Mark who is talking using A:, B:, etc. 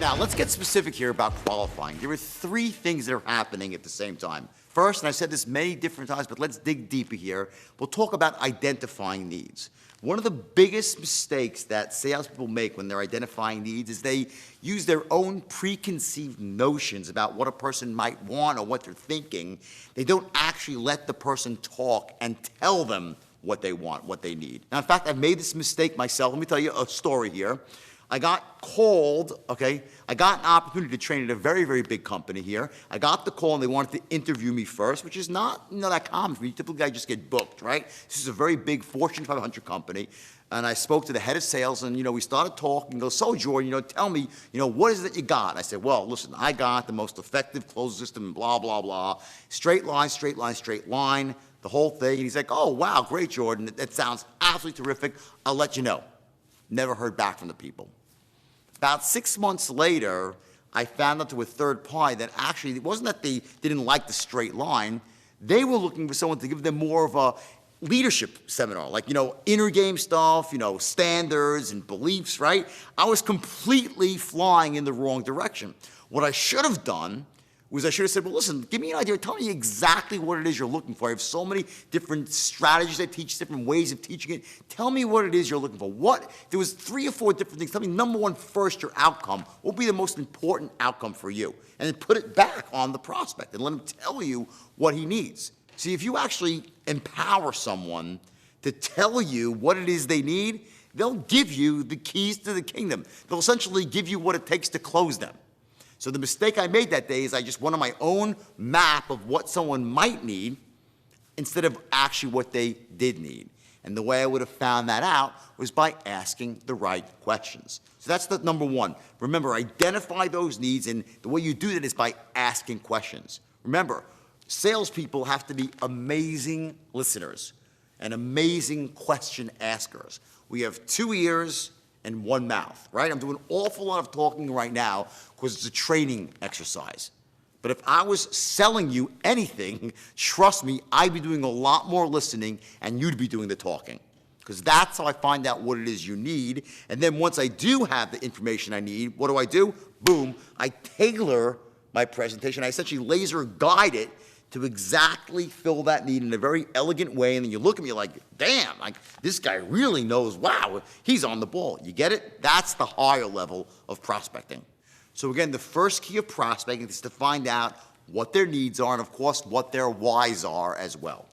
A: Now, let's get specific here about qualifying. There are three things that are happening at the same time. First, and I've said this many different times, but let's dig deeper here. We'll talk about identifying needs. One of the biggest mistakes that salespeople make when they're identifying needs is they use their own preconceived notions about what a person might want or what they're thinking. They don't actually let the person talk and tell them what they want, what they need. Now, in fact, I've made this mistake myself. Let me tell you a story here. I got called, okay, I got an opportunity to train at a very, very big company here. I got the call and they wanted to interview me first, which is not that common for me. Typically, I just get booked, right? This is a very big Fortune 500 company. And I spoke to the head of sales and, we started talking and go, so Jordan, tell me, what is it that you got? I said, well, listen, I got the most effective close system and blah, blah, blah. Straight line, straight line, straight line, the whole thing. And he's like, oh, wow, great, Jordan. That sounds absolutely terrific. I'll let you know. Never heard back from the people. About 6 months later, I found out to a third party that actually it wasn't that they didn't like the straight line. They were looking for someone to give them more of a leadership seminar, like, inner game stuff, standards and beliefs, right? I was completely flying in the wrong direction. What I should have done was I should have said, well, listen, give me an idea. Tell me exactly what it is you're looking for. I have so many different strategies I teach, different ways of teaching it. Tell me what it is you're looking for. There was 3 or 4 different things. Tell me, number one, first, your outcome. What would be the most important outcome for you? And then put it back on the prospect and let him tell you what he needs. See, if you actually empower someone to tell you what it is they need, they'll give you the keys to the kingdom. They'll essentially give you what it takes to close them. So the mistake I made that day is I just went on my own map of what someone might need instead of actually what they did need. And the way I would have found that out was by asking the right questions. So that's the number one. Remember, identify those needs, and the way you do that is by asking questions. Remember, salespeople have to be amazing listeners and amazing question askers. We have 2 ears and 1 mouth, right? I'm doing an awful lot of talking right now because it's a training exercise. But if I was selling you anything, trust me, I'd be doing a lot more listening and you'd be doing the talking. Because that's how I find out what it is you need. And then once I do have the information I need, what do? Boom, I tailor my presentation. I essentially laser guide it to exactly fill that need in a very elegant way, and then you look at me like, damn, like this guy really knows, wow, he's on the ball. You get it? That's the higher level of prospecting. So again, the first key of prospecting is to find out what their needs are and, of course, what their whys are as well.